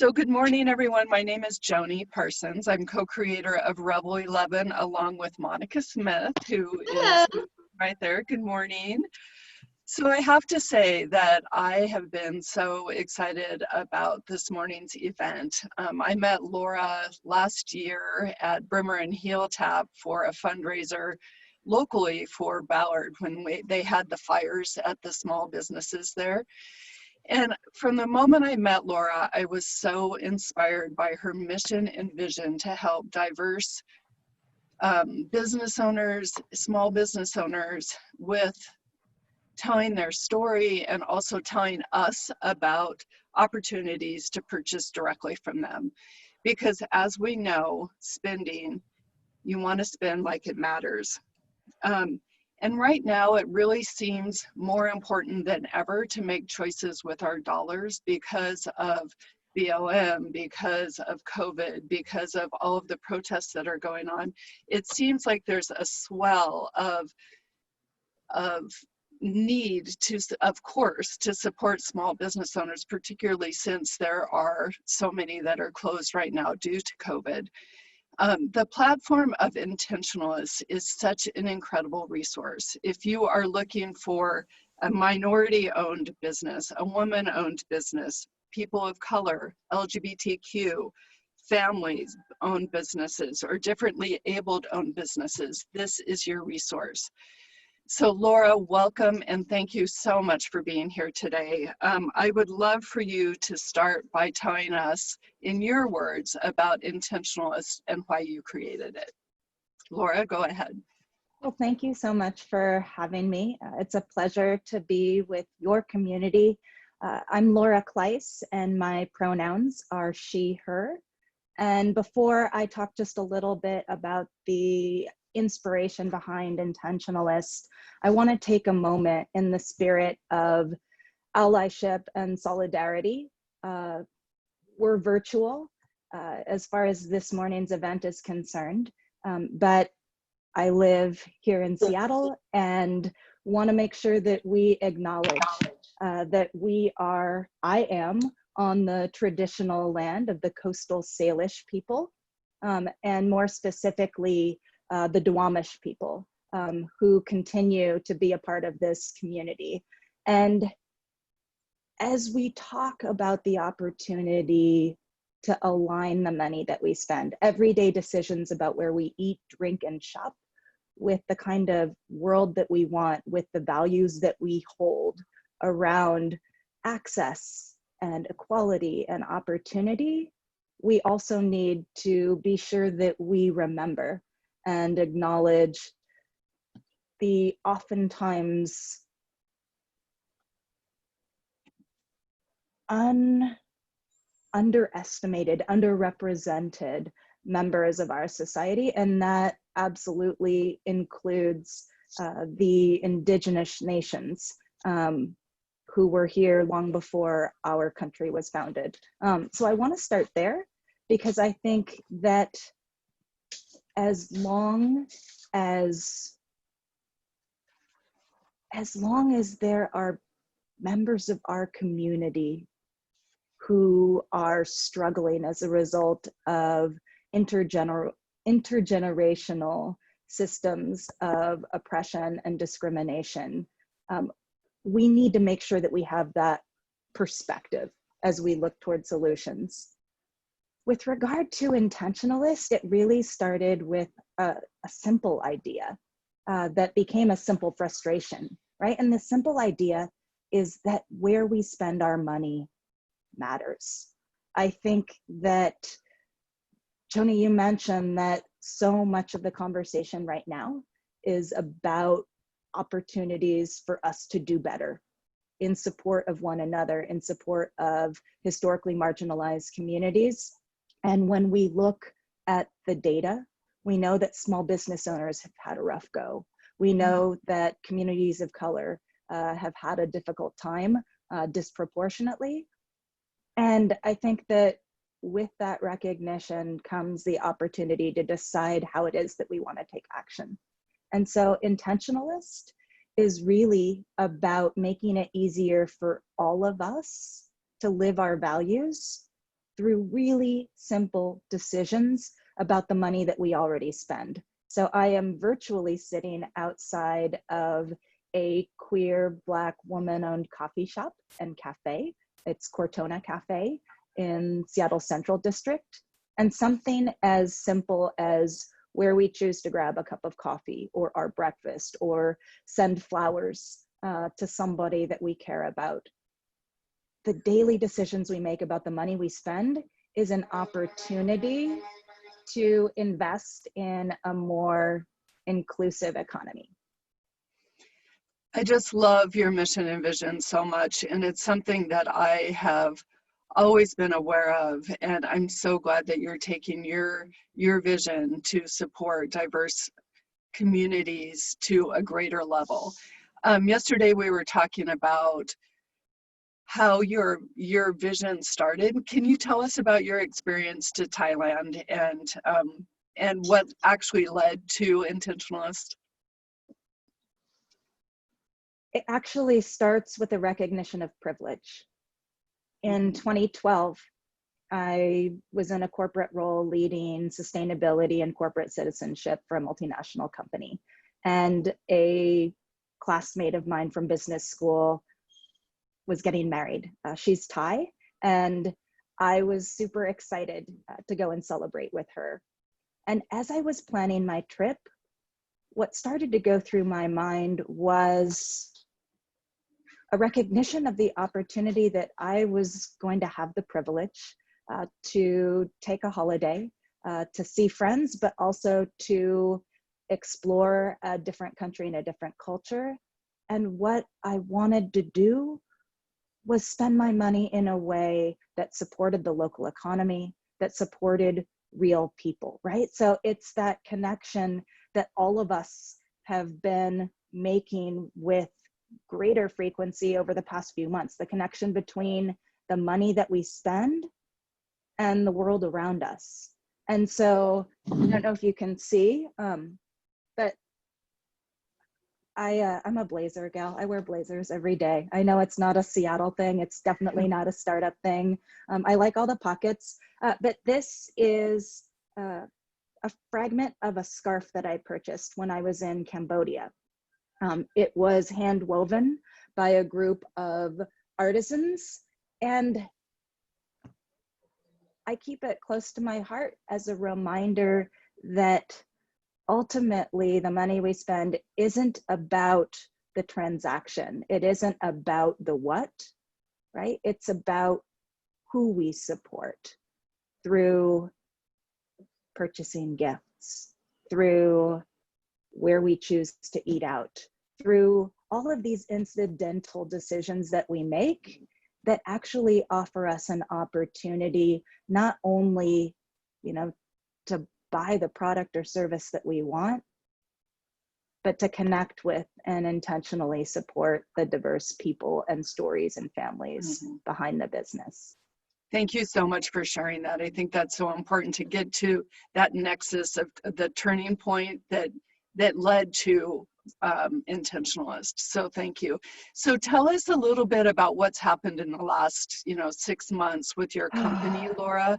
So good morning, everyone. My name is Joni Parsons. I'm co-creator of Rebel 11 along with Monica Smith, who is right there. Good morning. So I have to say that I have been so excited about this morning's event. I met Laura last year at Brimmer and Heel Tap for a fundraiser locally for Ballard when they had the fires at the small businesses there. And from the moment I met Laura, I was so inspired by her mission and vision to help diverse business owners, small business owners, with telling their story and also telling us about opportunities to purchase directly from them. Because as we know, spending, you want to spend like it matters. And right now, it really seems more important than ever to make choices with our dollars because of BLM, because of COVID, because of all of the protests that are going on. It seems like there's a swell of need to, of course, to support small business owners, particularly since there are so many that are closed right now due to COVID. The platform of Intentionalist is such an incredible resource. If you are looking for a minority-owned business, a woman-owned business, people of color, LGBTQ, families-owned businesses, or differently abled-owned businesses, this is your resource. So Laura, welcome and thank you so much for being here today. I would love for you to start by telling us, in your words, about Intentionalist and why you created it. Laura, go ahead. Well, thank you so much for having me. It's a pleasure to be with your community. I'm Laura Clise and my pronouns are she, her. And before I talk just a little bit about the inspiration behind Intentionalist, I want to take a moment in the spirit of allyship and solidarity. We're virtual as far as this morning's event is concerned, but I live here in Seattle and want to make sure that we acknowledge that I am on the traditional land of the coastal Salish people, and more specifically, the Duwamish people who continue to be a part of this community. And as we talk about the opportunity to align the money that we spend, everyday decisions about where we eat, drink, and shop with the kind of world that we want, with the values that we hold around access and equality and opportunity, we also need to be sure that we remember and acknowledge the oftentimes underestimated, underrepresented members of our society, and that absolutely includes the indigenous nations who were here long before our country was founded. So I want to start there because I think that as long as there are members of our community who are struggling as a result of intergenerational systems of oppression and discrimination, we need to make sure that we have that perspective as we look toward solutions. With regard to Intentionalist, it really started with a simple idea that became a simple frustration, right? And the simple idea is that where we spend our money matters. I think that, Joni, you mentioned that so much of the conversation right now is about opportunities for us to do better in support of one another, in support of historically marginalized communities. And when we look at the data, we know that small business owners have had a rough go. We know that communities of color have had a difficult time disproportionately. And I think that with that recognition comes the opportunity to decide how it is that we want to take action. And so Intentionalist is really about making it easier for all of us to live our values through really simple decisions about the money that we already spend. So I am virtually sitting outside of a queer Black woman-owned coffee shop and cafe. It's Cortona Cafe in Seattle Central District. And something as simple as where we choose to grab a cup of coffee or our breakfast or send flowers to somebody that we care about. The daily decisions we make about the money we spend is an opportunity to invest in a more inclusive economy. I just love your mission and vision so much, and it's something that I have always been aware of, and I'm so glad that you're taking your vision to support diverse communities to a greater level. Yesterday we were talking about how your vision started. Can you tell us about your experience to Thailand and what actually led to Intentionalist? It actually starts with a recognition of privilege. In 2012, I was in a corporate role leading sustainability and corporate citizenship for a multinational company. And a classmate of mine from business school was getting married. She's Thai, and I was super excited to go and celebrate with her. And as I was planning my trip, what started to go through my mind was a recognition of the opportunity that I was going to have the privilege to take a holiday, to see friends, but also to explore a different country and a different culture. And what I wanted to do was spend my money in a way that supported the local economy, that supported real people, right? So it's that connection that all of us have been making with greater frequency over the past few months, the connection between the money that we spend and the world around us. And so I don't know if you can see, but I'm a blazer gal. I wear blazers every day. I know it's not a Seattle thing. It's definitely not a startup thing. I like all the pockets, but this is a fragment of a scarf that I purchased when I was in Cambodia. It was hand woven by a group of artisans, and I keep it close to my heart as a reminder that ultimately the money we spend isn't about the transaction. It isn't about the what, right? It's about who we support through purchasing gifts, through where we choose to eat out, through all of these incidental decisions that we make that actually offer us an opportunity not only, to buy the product or service that we want, but to connect with and intentionally support the diverse people and stories and families behind the business. Thank you so much for sharing that. I think that's so important to get to that nexus of the turning point that led to Intentionalist. So thank you. So tell us a little bit about what's happened in the last 6 months with your company, Laura.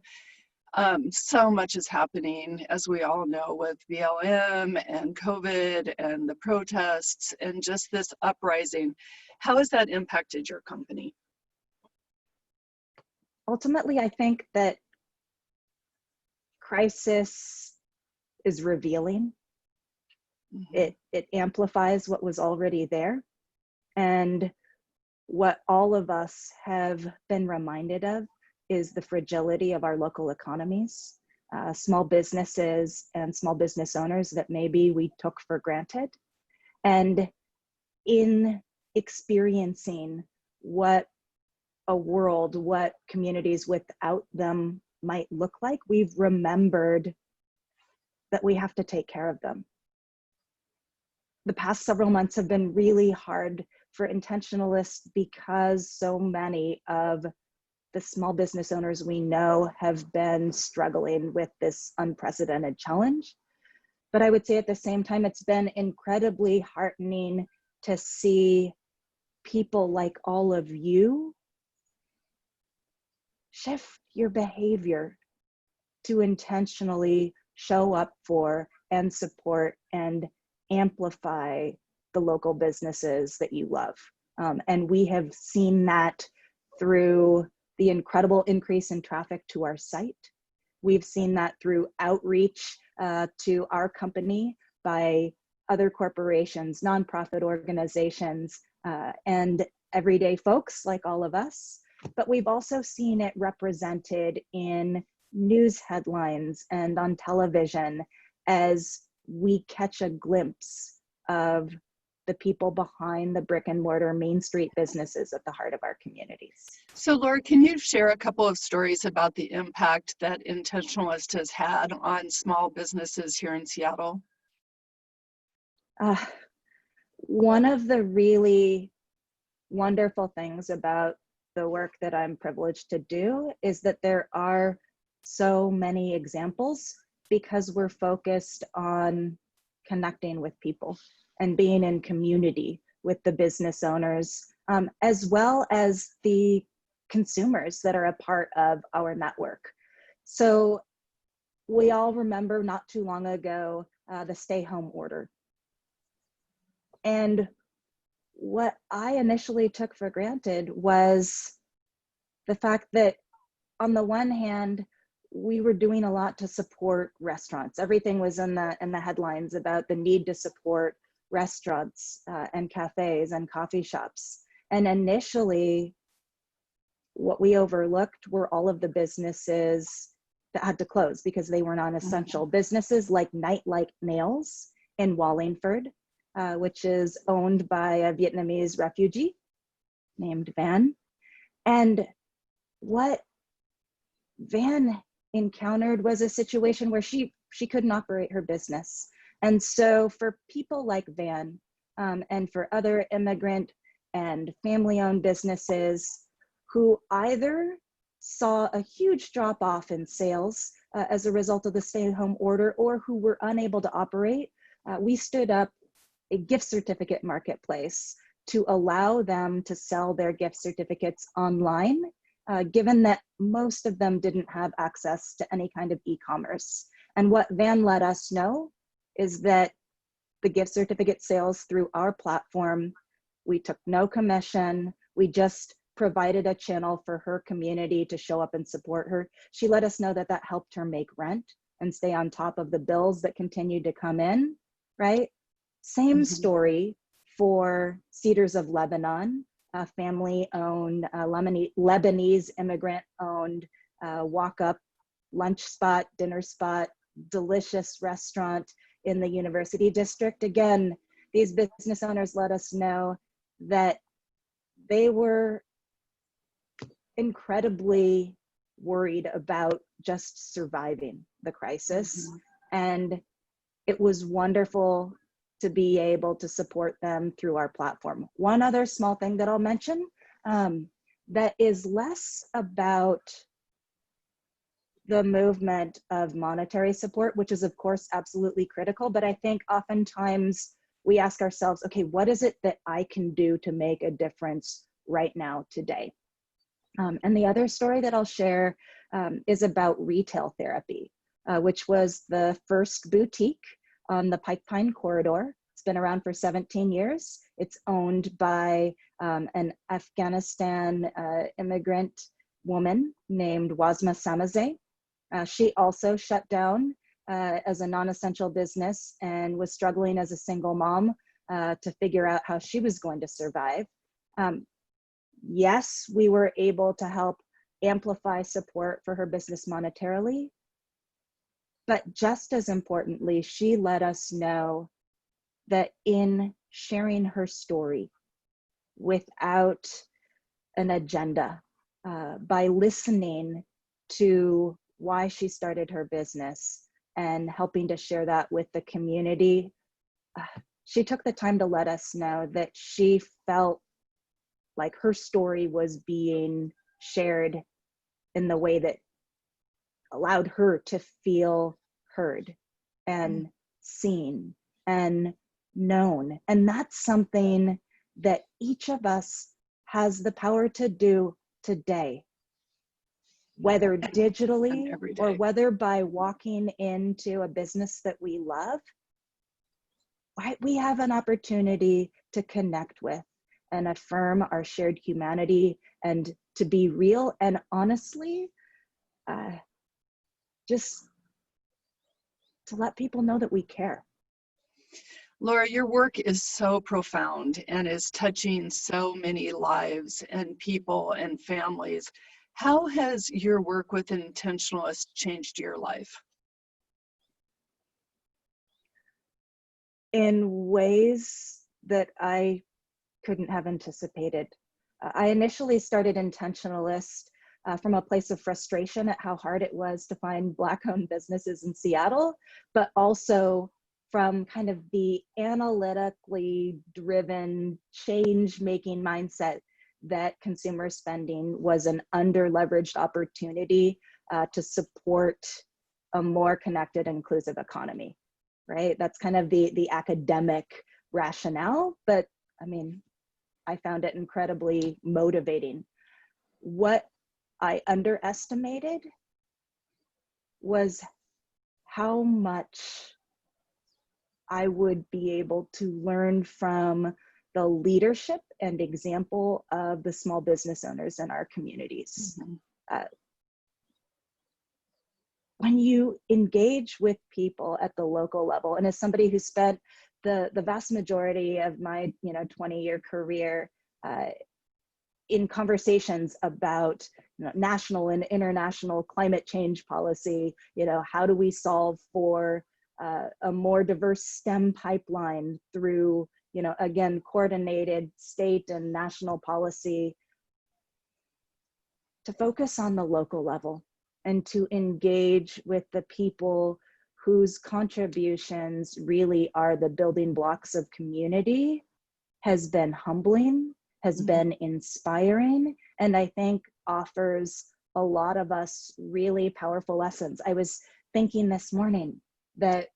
So much is happening, as we all know, with BLM and COVID and the protests and just this uprising. How has that impacted your company? Ultimately, I think that crisis is revealing. It amplifies what was already there. And what all of us have been reminded of is the fragility of our local economies, small businesses and small business owners that maybe we took for granted. And in experiencing what communities without them might look like, we've remembered that we have to take care of them. The past several months have been really hard for Intentionalists because so many of the small business owners we know have been struggling with this unprecedented challenge. But I would say at the same time, it's been incredibly heartening to see people like all of you shift your behavior to intentionally show up for and support and amplify the local businesses that you love. And we have seen that through the incredible increase in traffic to our site. We've seen that through outreach to our company by other corporations, nonprofit organizations, and everyday folks like all of us. But we've also seen it represented in news headlines and on television as we catch a glimpse of the people behind the brick and mortar Main Street businesses at the heart of our communities. So Laura, can you share a couple of stories about the impact that Intentionalist has had on small businesses here in Seattle? One of the really wonderful things about the work that I'm privileged to do is that there are so many examples because we're focused on connecting with people and being in community with the business owners, as well as the consumers that are a part of our network. So we all remember not too long ago, the stay-home order. And what I initially took for granted was the fact that on the one hand, we were doing a lot to support restaurants. Everything was in the headlines about the need to support restaurants and cafes and coffee shops. And initially, what we overlooked were all of the businesses that had to close because they were non-essential. Businesses like Nightlight Nails in Wallingford, which is owned by a Vietnamese refugee named Van. And what Van encountered was a situation where she couldn't operate her business. And so for people like Van and for other immigrant and family-owned businesses who either saw a huge drop-off in sales as a result of the stay-at-home order or who were unable to operate, we stood up a gift certificate marketplace to allow them to sell their gift certificates online, given that most of them didn't have access to any kind of e-commerce. And what Van let us know is that the gift certificate sales through our platform, we took no commission, we just provided a channel for her community to show up and support her. She let us know that that helped her make rent and stay on top of the bills that continued to come in, right? Same story for Cedars of Lebanon, a family-owned, Lebanese immigrant-owned walk-up lunch spot, dinner spot, delicious restaurant in the University District. Again, these business owners let us know that they were incredibly worried about just surviving the crisis. And it was wonderful to be able to support them through our platform. One other small thing that I'll mention that is less about the movement of monetary support, which is of course absolutely critical, but I think oftentimes we ask ourselves, okay, what is it that I can do to make a difference right now today? And the other story that I'll share is about retail therapy, which was the first boutique on the Pike Pine corridor. It's been around for 17 years. It's owned by an Afghanistan immigrant woman named Wasma Samazeh. She also shut down as a non-essential business and was struggling as a single mom to figure out how she was going to survive. Yes, we were able to help amplify support for her business monetarily, but just as importantly, she let us know that in sharing her story without an agenda, by listening to why she started her business and helping to share that with the community, she took the time to let us know that she felt like her story was being shared in the way that allowed her to feel heard and seen and known. And that's something that each of us has the power to do today. whether and digitally every or day. whether by walking into a business that we love, right? We have an opportunity to connect with and affirm our shared humanity and to be real and honestly, just to let people know that we care. Laura, your work is so profound and is touching so many lives and people and families. How has your work with Intentionalist changed your life? In ways that I couldn't have anticipated. I initially started Intentionalist from a place of frustration at how hard it was to find Black-owned businesses in Seattle, but also from kind of the analytically driven change-making mindset that consumer spending was an under-leveraged opportunity to support a more connected, inclusive economy, right? That's kind of the academic rationale, but I mean, I found it incredibly motivating. What I underestimated was how much I would be able to learn from the leadership and example of the small business owners in our communities. Mm-hmm. When you engage with people at the local level, and as somebody who spent the vast majority of my 20-year career in conversations about national and international climate change policy, how do we solve for a more diverse STEM pipeline through, again, coordinated state and national policy, to focus on the local level and to engage with the people whose contributions really are the building blocks of community has been humbling, has mm-hmm. been inspiring, and I think offers a lot of us really powerful lessons. I was thinking this morning that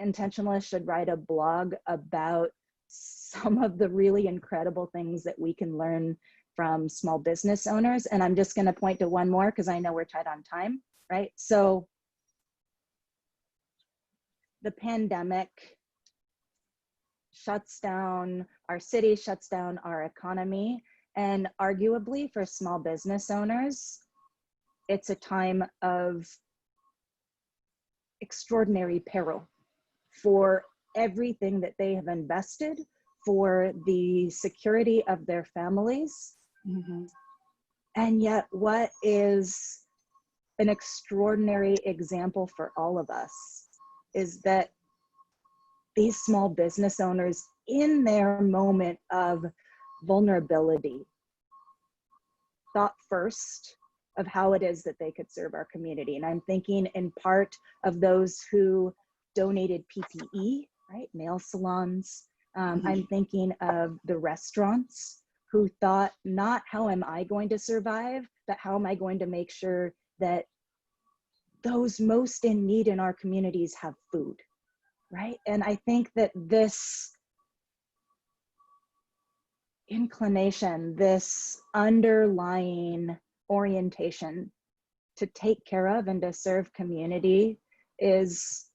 Intentionalists should write a blog about some of the really incredible things that we can learn from small business owners. And I'm just going to point to one more because I know we're tight on time, right? So the pandemic shuts down our city, shuts down our economy, and arguably for small business owners, it's a time of extraordinary peril for everything that they have invested, for the security of their families. Mm-hmm. And yet what is an extraordinary example for all of us is that these small business owners, in their moment of vulnerability, thought first of how it is that they could serve our community. And I'm thinking in part of those who donated PPE, right? Nail salons. Mm-hmm. I'm thinking of the restaurants who thought not how am I going to survive, but how am I going to make sure that those most in need in our communities have food, right? And I think that this inclination, this underlying orientation to take care of and to serve community is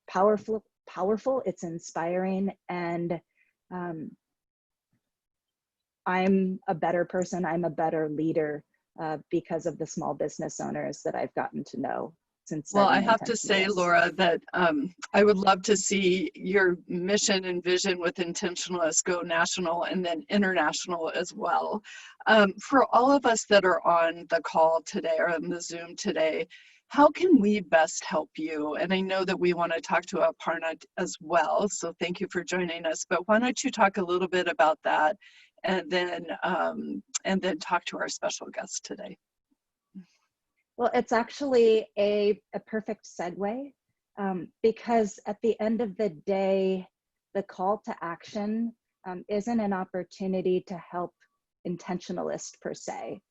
powerful, it's inspiring, and I'm a better person, I'm a better leader because of the small business owners that I've gotten to know since. Well, I have to say, Laura, that I would love to see your mission and vision with Intentionalist go national and then international as well. For all of us that are on the call today or on the Zoom today, how can we best help you? And I know that we want to talk to Aparna as well, so thank you for joining us. But why don't you talk a little bit about that, and then talk to our special guest today. Well, it's actually a perfect segue because at the end of the day, the call to action isn't an opportunity to help Intentionalist per se,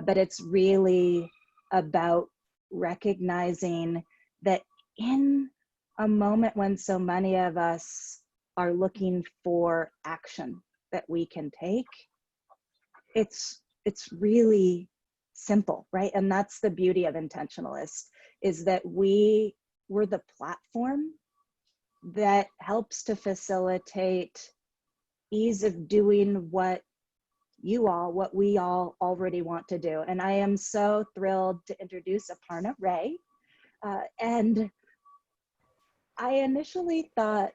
but it's really about recognizing that in a moment when so many of us are looking for action that we can take, it's really simple, right? And that's the beauty of Intentionalist, is that we're the platform that helps to facilitate ease of doing what we all already want to do. And I am so thrilled to introduce Aparna Ray. And I initially thought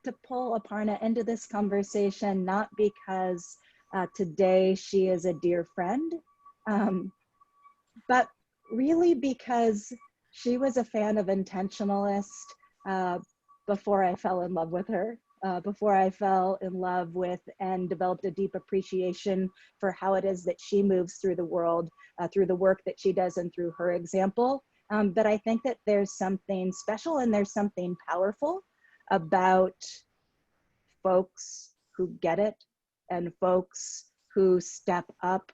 to pull Aparna into this conversation, not because today she is a dear friend, but really because she was a fan of Intentionalist before I fell in love with her, before I fell in love with and developed a deep appreciation for how it is that she moves through the world, through the work that she does and through her example. But I think that there's something special and there's something powerful about folks who get it and folks who step up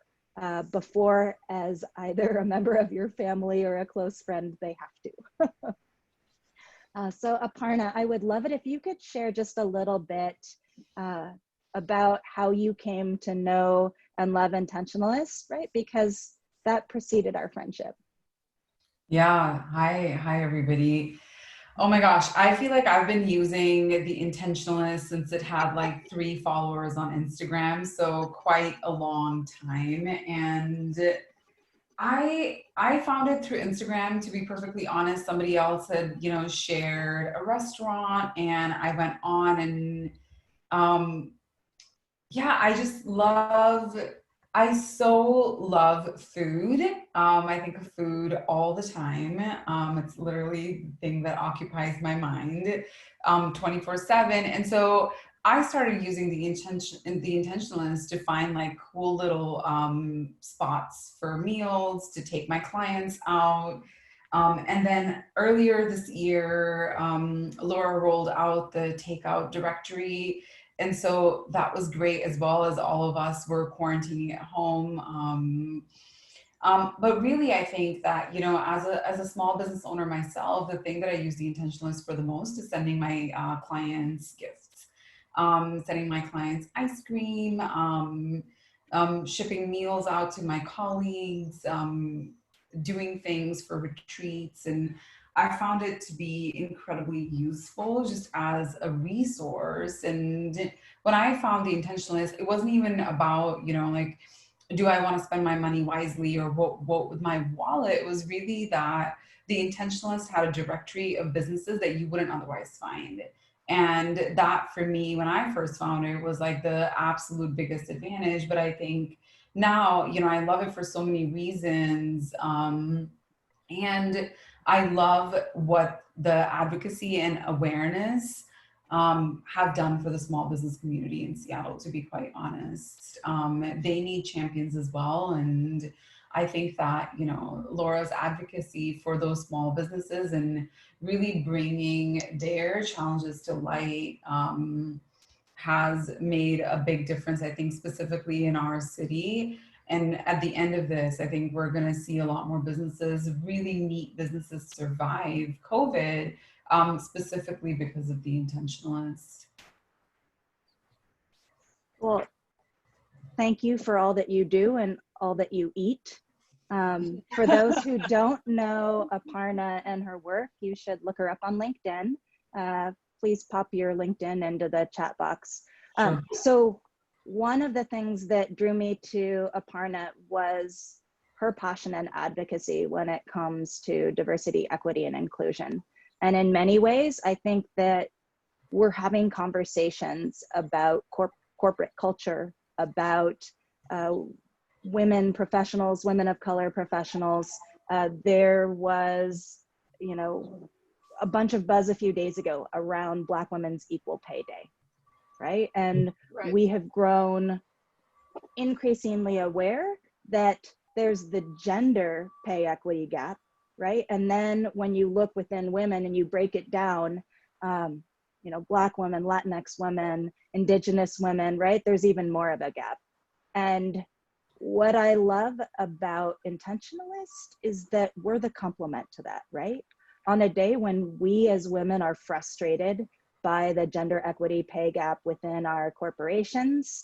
before, as either a member of your family or a close friend, they have to. So Aparna, I would love it if you could share just a little bit about how you came to know and love Intentionalist, right? Because that preceded our friendship. Yeah, hi everybody. Oh my gosh, I feel like I've been using the Intentionalist since it had like 3 followers on Instagram, so quite a long time. And I found it through Instagram, to be perfectly honest. Somebody else had, shared a restaurant, and I went on and yeah, I so love food. I think of food all the time. It's literally the thing that occupies my mind 24/7. And so I started using the Intentionalist to find like cool little spots for meals, to take my clients out. And then earlier this year, Laura rolled out the takeout directory. And so that was great, as well as all of us were quarantining at home. But really, I think that, as a small business owner myself, the thing that I use the Intentionalist for the most is sending my clients gifts, sending my clients ice cream, shipping meals out to my colleagues, doing things for retreats. And I found it to be incredibly useful just as a resource. And when I found the Intentionalist, it wasn't even about, like, do I want to spend my money wisely or what with my wallet? It was really that the Intentionalist had a directory of businesses that you wouldn't otherwise find. And that for me, when I first found it, was like the absolute biggest advantage. But I think now, I love it for so many reasons. And I love what the advocacy and awareness have done for the small business community in Seattle, to be quite honest. They need champions as well. And I think that, Laura's advocacy for those small businesses and really bringing their challenges to light has made a big difference, I think, specifically in our city. And at the end of this, I think we're going to see a lot more businesses, really neat businesses, survive COVID, specifically because of the Intentionalist. Well, thank you for all that you do and all that you eat. For those who don't know Aparna and her work, you should look her up on LinkedIn. Please pop your LinkedIn into the chat box. Sure. So one of the things that drew me to Aparna was her passion and advocacy when it comes to diversity, equity, and inclusion. And in many ways, I think that we're having conversations about corporate culture, about women professionals, women of color professionals. There was, a bunch of buzz a few days ago around Black Women's Equal Pay Day, right? And we have grown increasingly aware that there's the gender pay equity gap, right? And then when you look within women and you break it down, Black women, Latinx women, Indigenous women, right? There's even more of a gap. And what I love about Intentionalist is that we're the complement to that, right? On a day when we as women are frustrated by the gender equity pay gap within our corporations,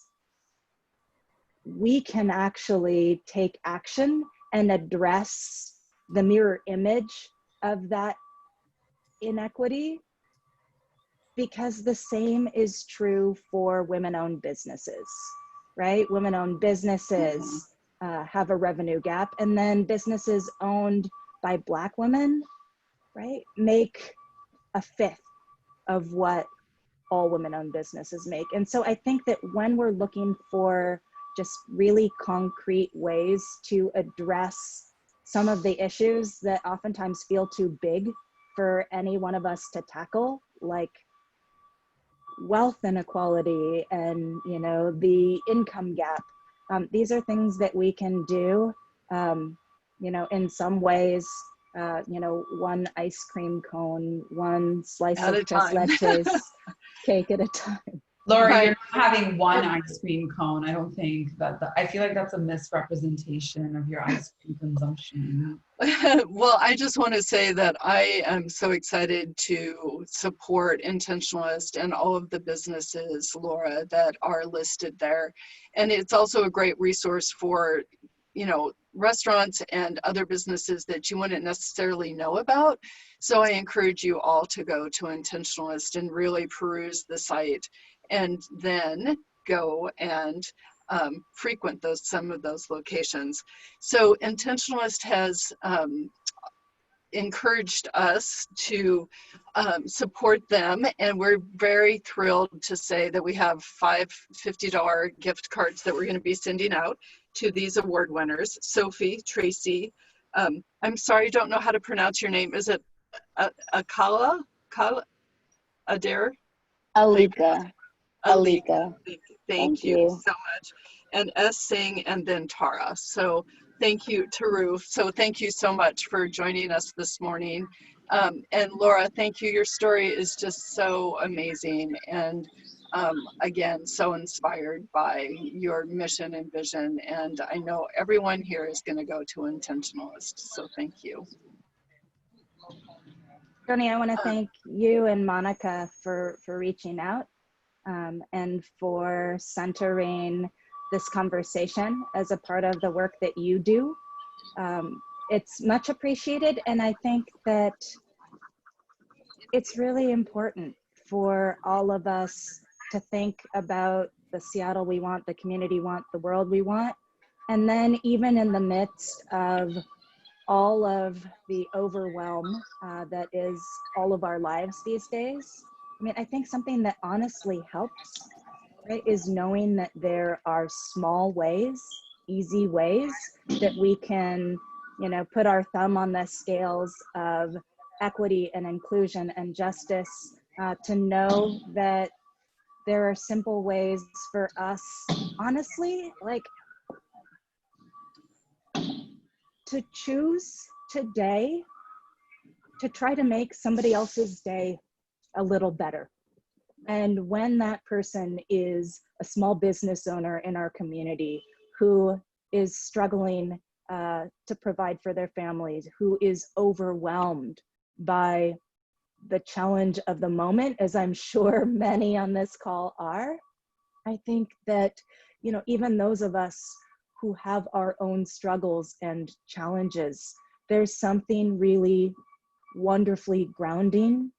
we can actually take action and address the mirror image of that inequity, because the same is true for women-owned businesses, right? Women-owned businesses have a revenue gap, and then businesses owned by Black women, right, make a fifth of what all women-owned businesses make. And so I think that when we're looking for just really concrete ways to address some of the issues that oftentimes feel too big for any one of us to tackle, like wealth inequality and, you know, the income gap, these are things that we can do, you know, in some ways, you know, one ice cream cone, one slice At of a time. tres leches cake at a time. Laura, Right. you're not having one ice cream cone. I don't think that, I feel like that's a misrepresentation of your ice cream consumption. Well, I just want to say that I am so excited to support Intentionalist and all of the businesses, Laura, that are listed there. And it's also a great resource for, you know, restaurants and other businesses that you wouldn't necessarily know about. So I encourage you all to go to Intentionalist and really peruse the site, and then go and frequent some of those locations. So Intentionalist has encouraged us to support them, and we're very thrilled to say that we have 5 $50 gift cards that we're going to be sending out to these award winners. Sophie, Tracy, I'm sorry, I don't know how to pronounce your name. Is it Akala? Adair? Alika. Alika. Thank you you. so much. And S. Singh, and then Tara. So thank you, Taru. So thank you so much for joining us this morning. And Laura, thank you. Your story is just so amazing. And again, so inspired by your mission and vision. And I know everyone here is going to go to Intentionalist. So thank you. Joni, I want to thank you and Monica for reaching out and for centering this conversation as a part of the work that you do. It's much appreciated, and I think that it's really important for all of us to think about the Seattle we want, the community we want, the world we want, and then even in the midst of all of the overwhelm that is all of our lives these days. I mean, I think something that honestly helps, right, is knowing that there are small ways, easy ways that we can, you know, put our thumb on the scales of equity and inclusion and justice, to know that there are simple ways for us, honestly, like, to choose today to try to make somebody else's day a little better. And when that person is a small business owner in our community who is struggling to provide for their families, who is overwhelmed by the challenge of the moment, as I'm sure many on this call are, I think that, you know, even those of us who have our own struggles and challenges, there's something really wonderfully grounding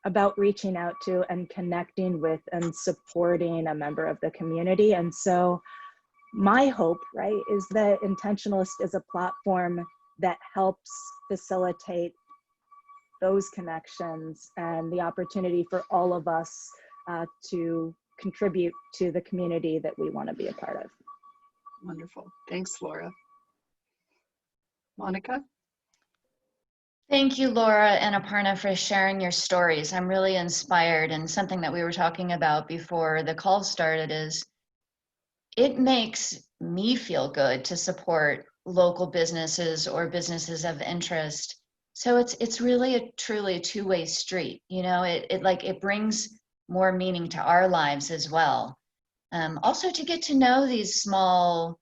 about reaching out to and connecting with and supporting a member of the community. And so my hope, right, is that Intentionalist is a platform that helps facilitate those connections and the opportunity for all of us to contribute to the community that we want to be a part of. Wonderful. Thanks, Laura. Monica? Thank you, Laura and Aparna, for sharing your stories. I'm really inspired, and something that we were talking about before the call started is it makes me feel good to support local businesses or businesses of interest. So it's really truly a two-way street. You know, it brings more meaning to our lives as well. Also to get to know these small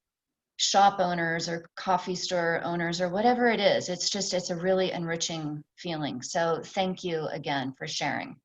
shop owners or coffee store owners or whatever it is, it's a really enriching feeling. So thank you again for sharing.